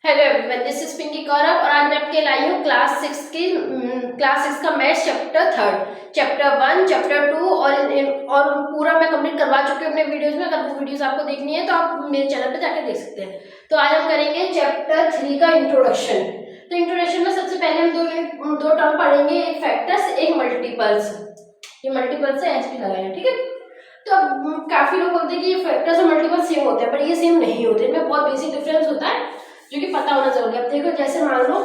Hello everyone, this is Pinky Gaurav और आज मैं आपके लाई हूँ क्लास सिक्स का maths chapter third, chapter 1, chapter 2 और पूरा मैं कंप्लीट करवा चुकी हूँ अपने वीडियोस में। अगर वो वीडियोस आपको देखनी है तो आप मेरे चैनल पे जाकर देख सकते हैं। तो आज हम करेंगे चैप्टर 3 का इंट्रोडक्शन। तो इंट्रोडक्शन में सबसे पहले हम दो टर्म पढ़ेंगे, एक फैक्टर्स, एक मल्टीपल्स। ये मल्टीपल्स है, एस पी लगाए हैं, ठीक है। तो अब काफी लोग बोलते हैं कि ये फैक्टर्स और मल्टीपल्स सेम होते हैं, पर ये सेम नहीं होते, इनमें बहुत बेसिक डिफरेंस होता है जो कि पता होना जरूरी है। अब देखो, जैसे मान लो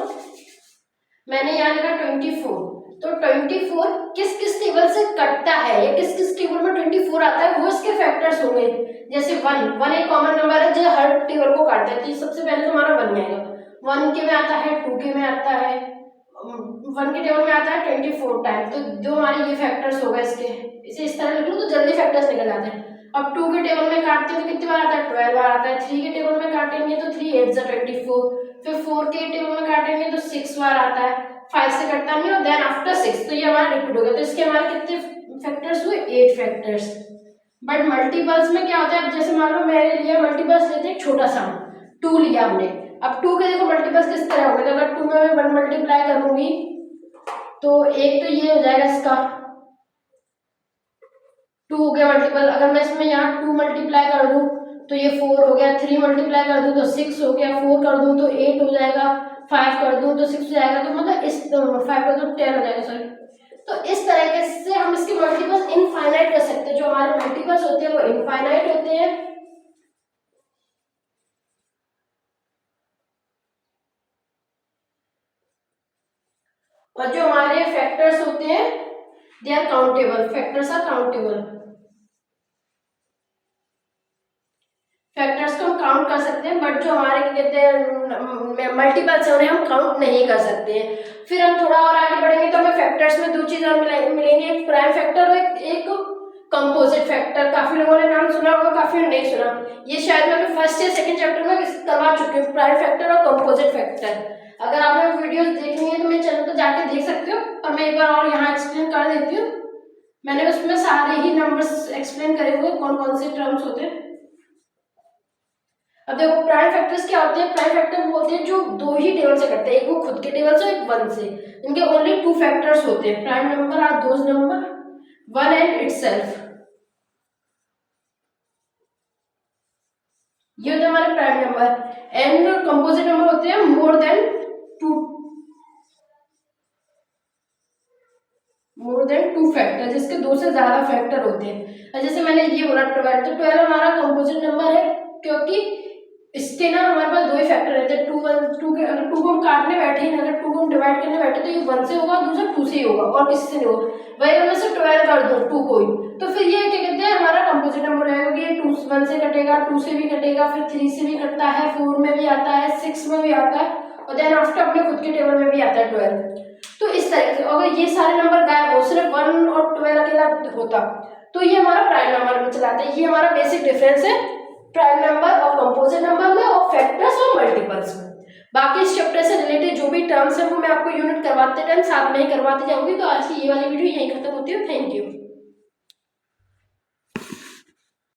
मैंने यहाँ लिखा 24, तो 24 किस किस टेबल से कटता है या किस किस टेबल में 24 आता है, वो इसके फैक्टर्स होंगे। जैसे 1 एक कॉमन नंबर है जो हर टेबल को काटता है, तो सबसे पहले तुम्हारा 1 आएगा। 1 के में आता है, 2 के में आता है, 1 के टेबल में आता है 24 टाइम। तो जो हमारे ये फैक्टर्स होगा इसके, इसे इस तरह लिख लो तो जल्दी फैक्टर्स निकल जाते हैं। अब 2 के टेबल में काटते हैं तो कितनी बार आता है, 12 बार आता है। 3 के टेबल में काटेंगे तो 3 8 24। फिर 4 के टेबल में काटेंगे तो 6 बार आता है। 5 से कटता नहीं और देन आफ्टर 6, तो ये हमारा रिपीट हो गया। तो इसके हमारे कितने फैक्टर्स हुए, 8 फैक्टर्स। बट मल्टीपल्स में क्या होता है, अब जैसे मान लो मैंने लिया मल्टीपल्स लेते हैं छोटा सा 2 लिया हमने। अब 2 के देखो मल्टीपल्स किस तरह होंगे, तो अगर 2 में मैं 1 मल्टीप्लाई करूंगी तो एक तो ये हो जाएगा इसका 2 हो गया मल्टीपल। अगर मैं इसमें यहाँ 2 मल्टीप्लाई कर दूं तो ये 4 हो गया। 3 मल्टीप्लाई कर दूं तो 6 हो गया। 4 कर दूं तो 8 हो जाएगा। 5 कर दूं तो 6 हो जाएगा। तो मतलब इस 5 कर दूं 10 हो जाएगा, सॉरी। तो इस तरीके से हम इसके मल्टीपल्स इनफाइनाइट कर सकते हैं। जो हमारे मल्टीपल्स होते हैं वो इनफाइनाइट होते हैं। और जो हमारे फैक्टर्स होते हैं they are countable. Factors are countable. Factors को हम काउंट कर सकते हैं, बट जो हमारे क्या कहते हैं मल्टीपल्स है उन्हें हम काउंट नहीं कर सकते हैं। फिर हम थोड़ा और आगे बढ़ेंगे तो हमें फैक्टर्स में दो चीजें और मिलेंगी, एक प्राइम फैक्टर और एक कंपोजिट फैक्टर। काफी लोगों ने नाम सुना होगा, काफी ने नहीं सुना। ये शायद मैं फर्स्ट या सेकंड चैप्टर में करवा चुकी हूँ, प्राइम फैक्टर और कंपोजिट फैक्टर। अगर आपने वीडियोस देखनी है तो मेरे चैनल पर जाके देख सकते हो, और मैं एक बार और यहाँ एक्सप्लेन कर देती हूँ। मैंने उसमें सारे ही नंबर्स एक्सप्लेन करे हुए, कौन कौन से टर्म्स होते हैं। अब देखो प्राइम फैक्टर्स क्या होते हैं। प्राइम फैक्टर वो होते हैं जो दो ही टेबल से करते हैं, एक वो खुद के टेबल से, एक 1 से। इनके ओनली 2 फैक्टर्स होते हैं। Prime number are those number 1 and itself. ये होते हैं हमारे prime number. And composite number होते हैं मोर देन 2 फैक्टर, जिसके 2 से ज्यादा फैक्टर होते हैं। जैसे मैंने ये बोला 12, तो 12 हमारा कंपोजिट नंबर है, क्योंकि इसके ना हमारे पास 2 ही फैक्टर रहते हैं। 2 के अगर 2 को हम काटने बैठे, अगर 2 को हम डिवाइड करने बैठे तो ये 1 से होगा, दूसरा 2 से ही होगा, और किसी से नहीं होगा। वही अगर मैं से 12 कर दूं 2 को ही, तो फिर ये क्या कहते हैं हमारा कंपोजिट नंबर रहेगा, क्योंकि ये 1 से कटेगा, 2 से भी कटेगा, फिर 3 से भी कटता है, 4 में भी आता है, 6 में भी आता है, और देन आफ्टर अपने खुद के टेबल में भी आता है 12। तो इस तरीके से अगर ये सारे नंबर गायब हो, सिर्फ 1 और 12 अकेला होता, तो ये हमारा प्राइम नंबर में चलाता है। ये हमारा बेसिक डिफरेंस है प्राइम नंबर और कंपोजिट नंबर में, और फैक्टर्स और मल्टीपल्स में। बाकी इस चैप्टर से रिलेटेड जो भी टर्म्स है वो मैं आपको यूनिट करवाते टाइम साथ में ही करवाते जाऊंगी। तो आज की ये वाली वीडियो यहीं खत्म होती है। Thank you.